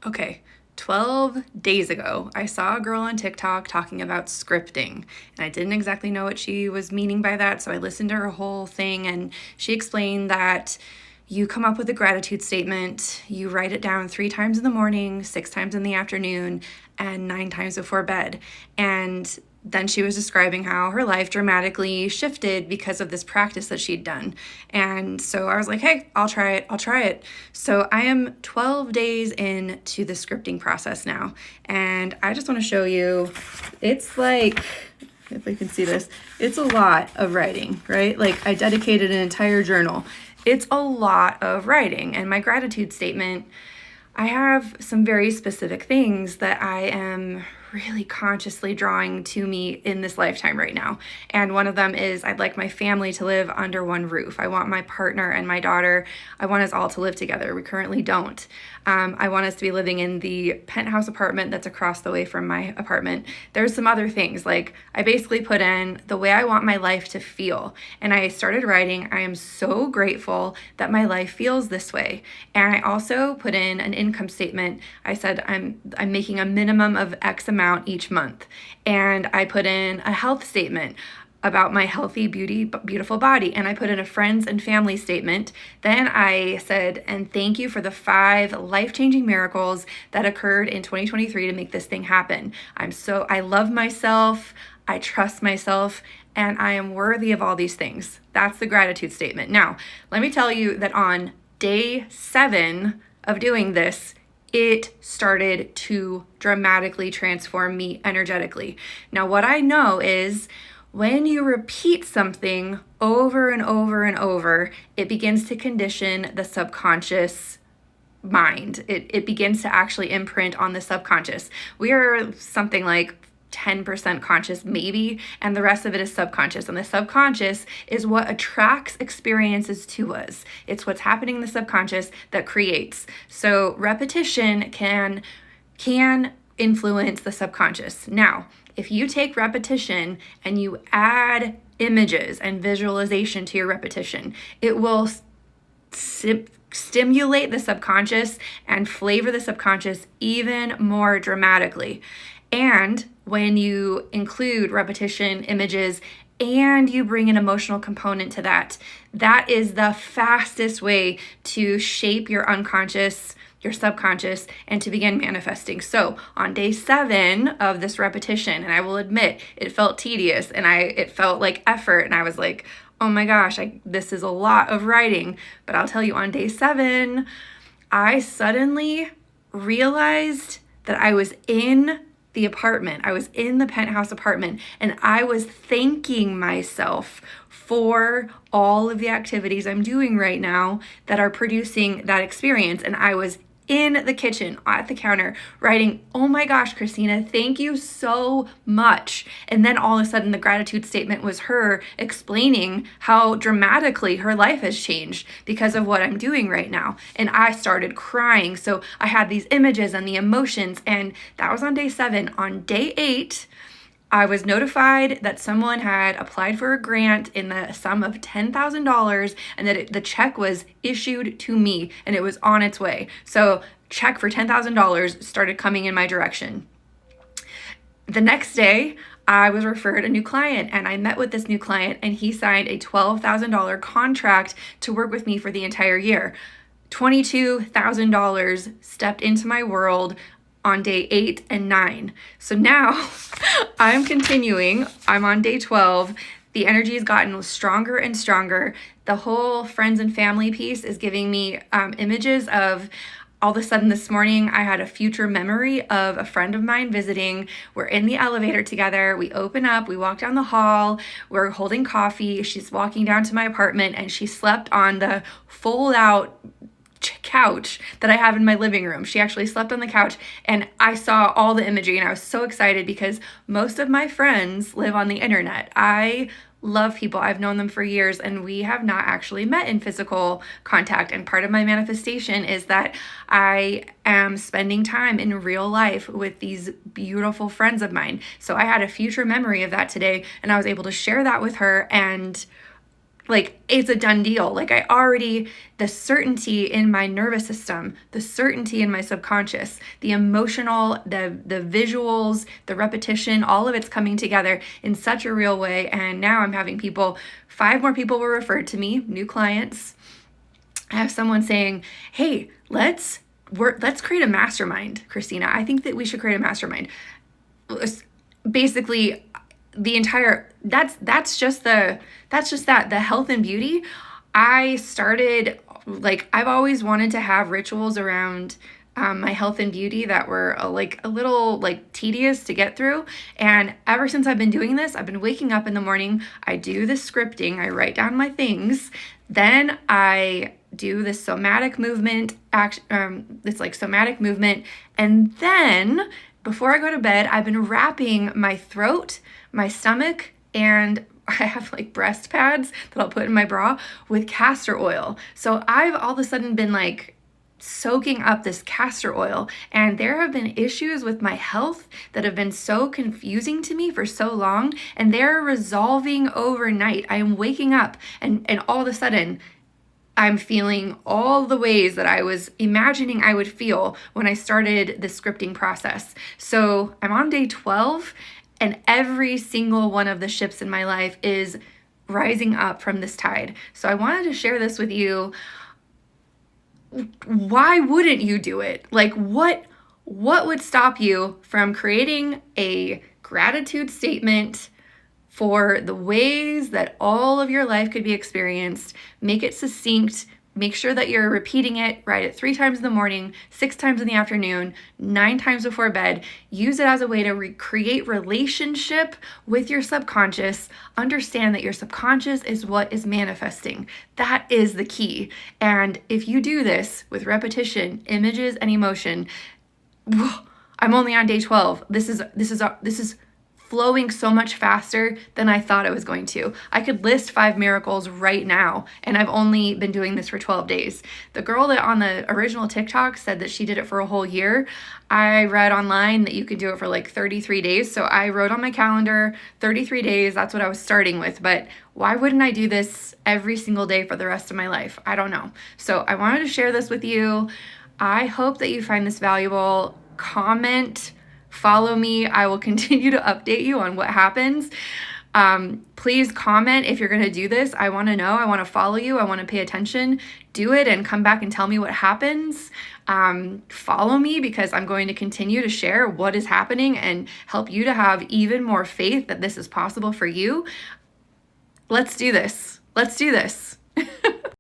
Okay, 12 days ago, I saw a girl on TikTok talking about scripting, and I didn't exactly know what she was meaning by that, so I listened to her whole thing, and she explained that you come up with a gratitude statement, you write it down 3 times in the morning, 6 times in the afternoon, and 9 times before bed. And then she was describing how her life dramatically shifted because of this practice that she'd done. And so I was like, hey, I'll try it. I'll try it. So I am 12 days into the scripting process now. And I just want to show you, it's like, if we can see this, it's a lot of writing, right? Like I dedicated an entire journal. It's a lot of writing. And my gratitude statement, I have some very specific things that I am really consciously drawing to me in this lifetime right now. And one of them is I'd like my family to live under one roof. I want my partner and my daughter, I want us all to live together. We currently don't. I want us to be living in the penthouse apartment that's across the way from my apartment. There's some other things, like I basically put in the way I want my life to feel. And I started writing, I am so grateful that my life feels this way. And I also put in an income statement. I said I'm making a minimum of X amount each month. And I put in a health statement about my healthy, beautiful body. And I put in a friends and family statement. Then I said, and thank you for the 5 life-changing miracles that occurred in 2023 to make this thing happen. I love myself, I trust myself, and I am worthy of all these things. That's the gratitude statement. Now, let me tell you that on day 7 of doing this, it started to dramatically transform me energetically. Now, what I know is when you repeat something over and over and over, it begins to condition the subconscious mind. It begins to actually imprint on the subconscious. We are something like 10% conscious maybe, and the rest of it is subconscious. And the subconscious is what attracts experiences to us. It's what's happening in the subconscious that creates. So repetition can influence the subconscious. Now, if you take repetition and you add images and visualization to your repetition, it will stimulate the subconscious and flavor the subconscious even more dramatically. And when you include repetition, images, and you bring an emotional component to that, that is the fastest way to shape your unconscious, your subconscious, and to begin manifesting. So on day 7 of this repetition, and I will admit it felt tedious and it felt like effort, and I was like, oh my gosh, this is a lot of writing. But I'll tell you, on day 7, I suddenly realized that I was in the apartment. I was in the penthouse apartment, and I was thanking myself for all of the activities I'm doing right now that are producing that experience. And I was in the kitchen at the counter writing, oh my gosh, Christina, thank you so much. And then all of a sudden the gratitude statement was her explaining how dramatically her life has changed because of what I'm doing right now. And I started crying. So I had these images and the emotions, and that was on day 7. On day 8, I was notified that someone had applied for a grant in the sum of $10,000 and that the check was issued to me and it was on its way. So check for $10,000 started coming in my direction. The next day, I was referred a new client, and I met with this new client, and he signed a $12,000 contract to work with me for the entire year. $22,000 stepped into my world on day 8 and 9. So now I'm continuing. I'm on day 12. The energy has gotten stronger and stronger. The whole friends and family piece is giving me images of, all of a sudden this morning, I had a future memory of a friend of mine visiting. We're in the elevator together. We open up, we walk down the hall, we're holding coffee. She's walking down to my apartment, and she slept on the fold out couch that I have in my living room. She actually slept on the couch, and I saw all the imagery, and I was so excited because most of my friends live on the internet. I love people. I've known them for years, and we have not actually met in physical contact. And part of my manifestation is that I am spending time in real life with these beautiful friends of mine. So I had a future memory of that today, and I was able to share that with her, and Like, it's a done deal. Like, the certainty in my nervous system, the certainty in my subconscious, the emotional, the visuals, the repetition, all of it's coming together in such a real way. And now I'm having 5 more people were referred to me, new clients. I have someone saying, hey, let's create a mastermind, Christina. I think that we should create a mastermind. Basically, the health and beauty. I started, like, I've always wanted to have rituals around my health and beauty that were a little like tedious to get through. And ever since I've been doing this, I've been waking up in the morning, I do the scripting, I write down my things, then I do this somatic movement, somatic movement, and then before I go to bed, I've been wrapping my throat, my stomach, and I have like breast pads that I'll put in my bra with castor oil. So I've all of a sudden been like soaking up this castor oil, and there have been issues with my health that have been so confusing to me for so long, and they're resolving overnight. I am waking up and all of a sudden I'm feeling all the ways that I was imagining I would feel when I started the scripting process. So I'm on day 12, and every single one of the ships in my life is rising up from this tide. So I wanted to share this with you. Why wouldn't you do it? Like, what would stop you from creating a gratitude statement for the ways that all of your life could be experienced? Make it succinct. Make sure that you're repeating it. Write it 3 times in the morning, 6 times in the afternoon, 9 times before bed. Use it as a way to create relationship with your subconscious. Understand that your subconscious is what is manifesting. That is the key. And if you do this with repetition, images, and emotion, I'm only on day 12. This is flowing so much faster than I thought it was going to. I could list 5 miracles right now, and I've only been doing this for 12 days. The girl that on the original TikTok said that she did it for a whole year. I read online that you could do it for like 33 days. So I wrote on my calendar 33 days. That's what I was starting with. But why wouldn't I do this every single day for the rest of my life? I don't know. So I wanted to share this with you. I hope that you find this valuable. Comment, follow me. I will continue to update you on what happens. Please comment if you're going to do this. I want to know. I want to follow you. I want to pay attention. Do it and come back and tell me what happens. Follow me, because I'm going to continue to share what is happening and help you to have even more faith that this is possible for you. Let's do this. Let's do this.